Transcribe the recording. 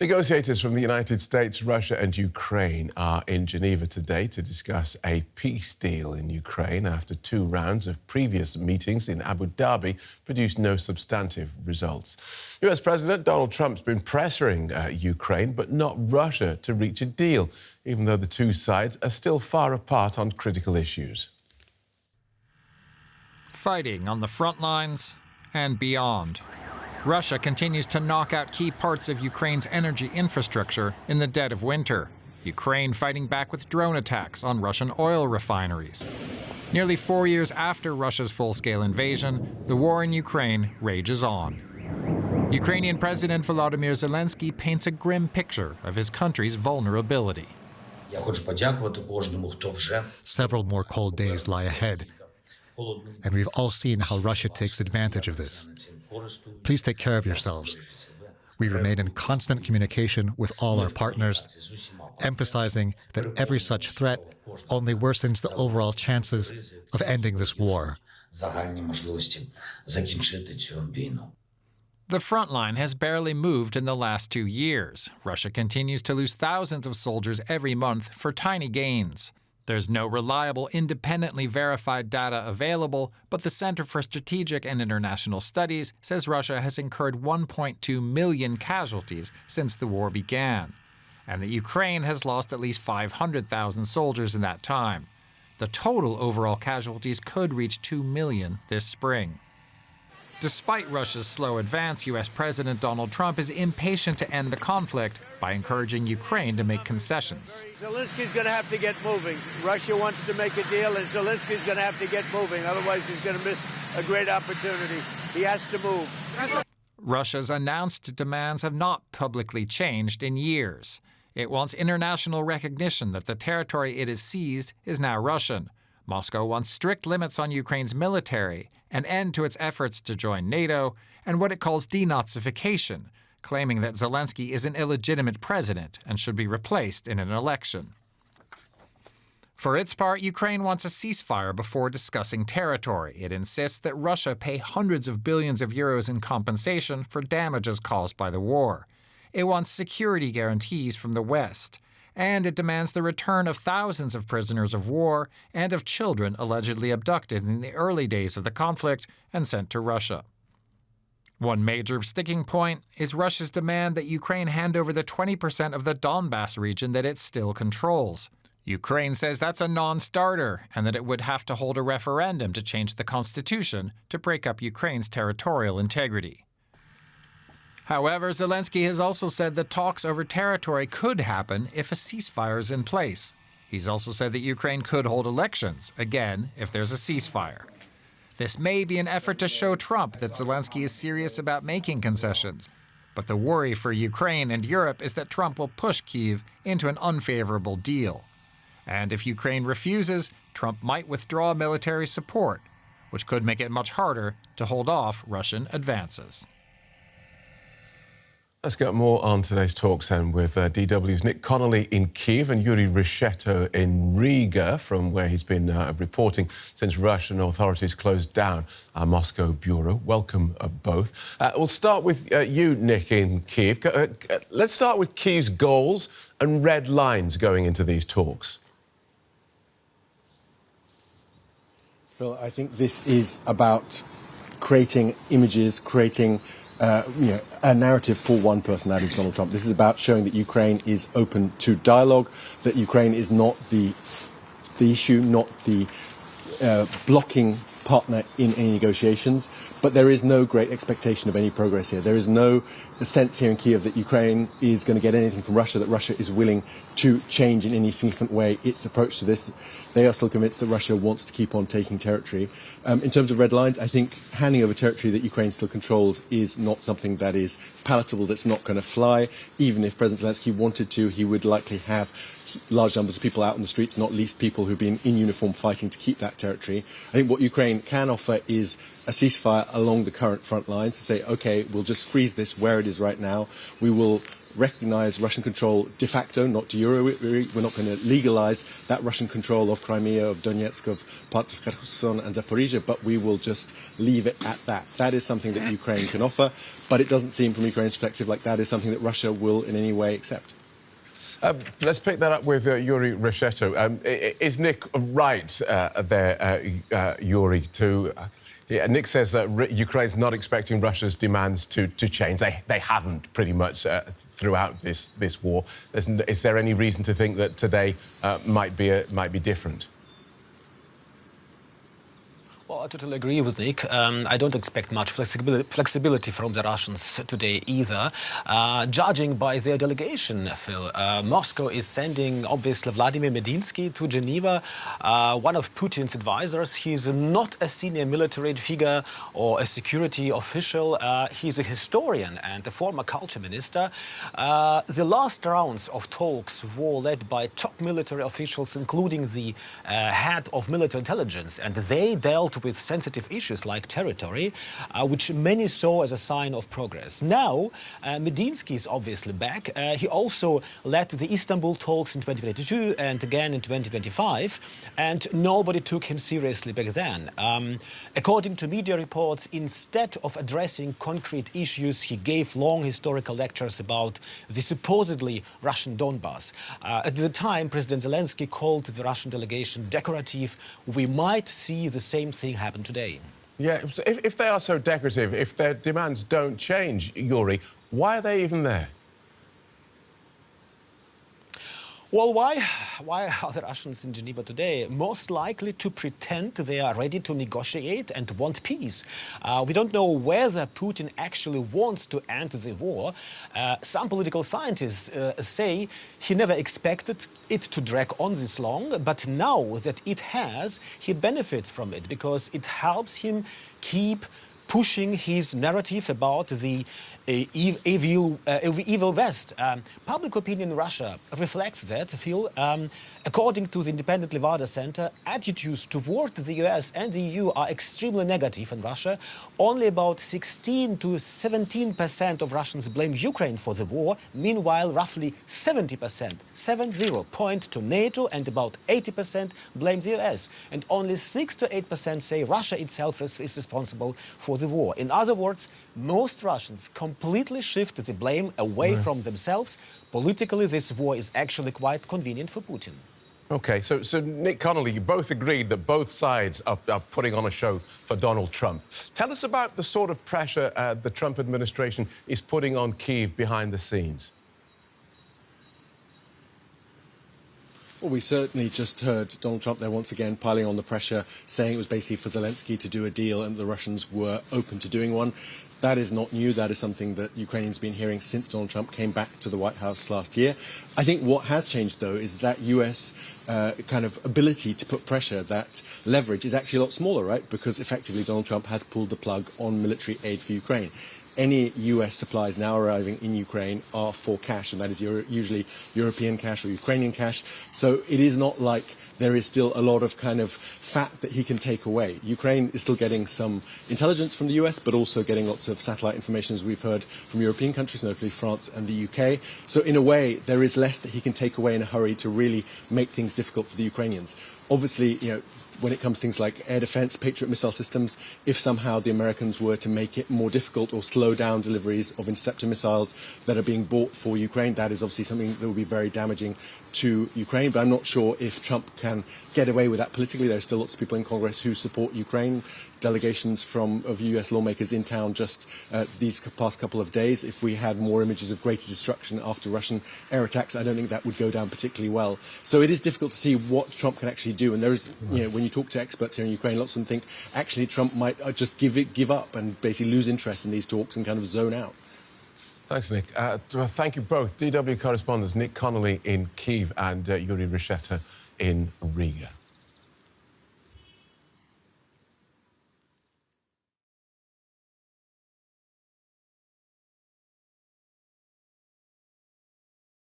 Negotiators from the United States, Russia and Ukraine are in Geneva today to discuss a peace deal in Ukraine after 2 rounds of previous meetings in Abu Dhabi produced no substantive results. US President Donald Trump's been pressuring Ukraine, but not Russia, to reach a deal, even though the two sides are still far apart on critical issues. Fighting on the front lines and beyond. Russia continues to knock out key parts of Ukraine's energy infrastructure in the dead of winter. Ukraine fighting back with drone attacks on Russian oil refineries. Nearly 4 years after Russia's full-scale invasion, the war in Ukraine rages on. Ukrainian President Volodymyr Zelenskyy paints a grim picture of his country's vulnerability. Several more cold days lie ahead, and we've all seen how Russia takes advantage of this. Please take care of yourselves. We remain in constant communication with all our partners, emphasizing that every such threat only worsens the overall chances of ending this war. The front line has barely moved in the last 2 years. Russia continues to lose thousands of soldiers every month for tiny gains. There's no reliable, independently verified data available, but the Center for Strategic and International Studies says Russia has incurred 1.2 million casualties since the war began, and that Ukraine has lost at least 500,000 soldiers in that time. The total overall casualties could reach 2 million this spring. Despite Russia's slow advance, U.S. President Donald Trump is impatient to end the conflict by encouraging Ukraine to make concessions. Zelensky's going to have to get moving. Russia wants to make a deal, and Zelensky's going to have to get moving. Otherwise, he's going to miss a great opportunity. He has to move. Russia's announced demands have not publicly changed in years. It wants international recognition that the territory it has seized is now Russian. Moscow wants strict limits on Ukraine's military, an end to its efforts to join NATO, and what it calls denazification, claiming that Zelenskyy is an illegitimate president and should be replaced in an election. For its part, Ukraine wants a ceasefire before discussing territory. It insists that Russia pay hundreds of billions of euros in compensation for damages caused by the war. It wants security guarantees from the West. And it demands the return of thousands of prisoners of war and of children allegedly abducted in the early days of the conflict and sent to Russia. One major sticking point is Russia's demand that Ukraine hand over the 20% of the Donbass region that it still controls. Ukraine says that's a non-starter and that it would have to hold a referendum to change the constitution to break up Ukraine's territorial integrity. However, Zelenskyy has also said that talks over territory could happen if a ceasefire is in place. He's also said that Ukraine could hold elections, again, if there's a ceasefire. This may be an effort to show Trump that Zelenskyy is serious about making concessions. But the worry for Ukraine and Europe is that Trump will push Kyiv into an unfavorable deal. And if Ukraine refuses, Trump might withdraw military support, which could make it much harder to hold off Russian advances. Let's get more on today's talks then with DW's Nick Connolly in Kyiv and Yuri Rishetto in Riga, from where he's been reporting since Russian authorities closed down our Moscow bureau. Welcome both. We'll start with you, Nick, in Kyiv. Let's start with Kyiv's goals and red lines going into these talks. Phil, I think this is about creating images, creating a narrative for one person, that is Donald Trump. This is about showing that Ukraine is open to dialogue, that Ukraine is not the issue, not the blocking partner in any negotiations, but there is no great expectation of any progress here. There is no sense here in Kyiv that Ukraine is going to get anything from Russia, that Russia is willing to change in any significant way its approach to this. They are still convinced that Russia wants to keep on taking territory. In terms of red lines, I think handing over territory that Ukraine still controls is not something that is palatable, that's not going to fly. Even if President Zelenskyy wanted to, he would likely have large numbers of people out on the streets, not least people who've been in uniform fighting to keep that territory. I think what Ukraine can offer is a ceasefire along the current front lines to say, OK, we'll just freeze this where it is right now. We will recognise Russian control de facto, not de jure. We're not going to legalise that Russian control of Crimea, of Donetsk, of parts of Kherson and Zaporizhia, but we will just leave it at that. That is something that Ukraine can offer, but it doesn't seem from Ukraine's perspective like that is something that Russia will in any way accept. Let's pick that up with Yuri Reshetto. Is Nick right Yuri, Nick says that Ukraine's not expecting Russia's demands to change. They haven't pretty much throughout this war. Is there any reason to think that today might be different? Well, I totally agree with Nick. I don't expect much flexibility from the Russians today either. Judging by their delegation, Phil, Moscow is sending, obviously, Vladimir Medinsky to Geneva, one of Putin's advisors. He's not a senior military figure or a security official. He's a historian and a former culture minister. The last rounds of talks were led by top military officials, including the head of military intelligence, and they dealt with sensitive issues like territory, which many saw as a sign of progress. Now, Medinsky is obviously back. He also led the Istanbul talks in 2022 and again in 2025, and nobody took him seriously back then. According to media reports, instead of addressing concrete issues, he gave long historical lectures about the supposedly Russian Donbass. At the time, President Zelenskyy called the Russian delegation decorative. We might see the same thing happen today. Yeah, if they are so decorative, if their demands don't change, Yuri, why are they even there? Well, why are the Russians in Geneva today? Most likely to pretend they are ready to negotiate and want peace. We don't know whether Putin actually wants to end the war. Some political scientists say he never expected it to drag on this long, but now that it has, he benefits from it because it helps him keep pushing his narrative about the evil West. Public opinion in Russia reflects that, Phil. According to the Independent Levada Center, attitudes toward the US and the EU are extremely negative in Russia. Only about 16 to 17% of Russians blame Ukraine for the war. Meanwhile, roughly 70% point to NATO, and about 80% blame the US. And only 6 to 8% say Russia itself is responsible for the war. In other words, most Russians completely shift the blame away from themselves. Politically, this war is actually quite convenient for Putin. OK, so Nick Connolly, you both agreed that both sides are putting on a show for Donald Trump. Tell us about the sort of pressure the Trump administration is putting on Kyiv behind the scenes. Well, we certainly just heard Donald Trump there once again piling on the pressure, saying it was basically for Zelenskyy to do a deal and the Russians were open to doing one. That is not new. That is something that Ukrainians have been hearing since Donald Trump came back to the White House last year. I think what has changed, though, is that US kind of ability to put pressure, that leverage, is actually a lot smaller, right? Because effectively Donald Trump has pulled the plug on military aid for Ukraine. Any US supplies now arriving in Ukraine are for cash, and that is usually European cash or Ukrainian cash. So it is not like there is still a lot of kind of fat that he can take away. Ukraine is still getting some intelligence from the US, but also getting lots of satellite information, as we've heard from European countries, notably France and the UK. So in a way, there is less that he can take away in a hurry to really make things difficult for the Ukrainians. Obviously, you know, when it comes to things like air defense, Patriot missile systems, if somehow the Americans were to make it more difficult or slow down deliveries of interceptor missiles that are being bought for Ukraine, that is obviously something that will be very damaging to Ukraine. But I'm not sure if Trump can get away with that politically. There are still lots of people in Congress who support Ukraine. Delegations of US lawmakers in town just these past couple of days. If we had more images of greater destruction after Russian air attacks, I don't think that would go down particularly well. So it is difficult to see what Trump can actually do. And there is, you know, when you talk to experts here in Ukraine, lots of them think actually Trump might just give up and basically lose interest in these talks and kind of zone out. Thanks, Nick. Thank you both. DW correspondents Nick Connolly in Kyiv and Yuri Reshetto in Riga.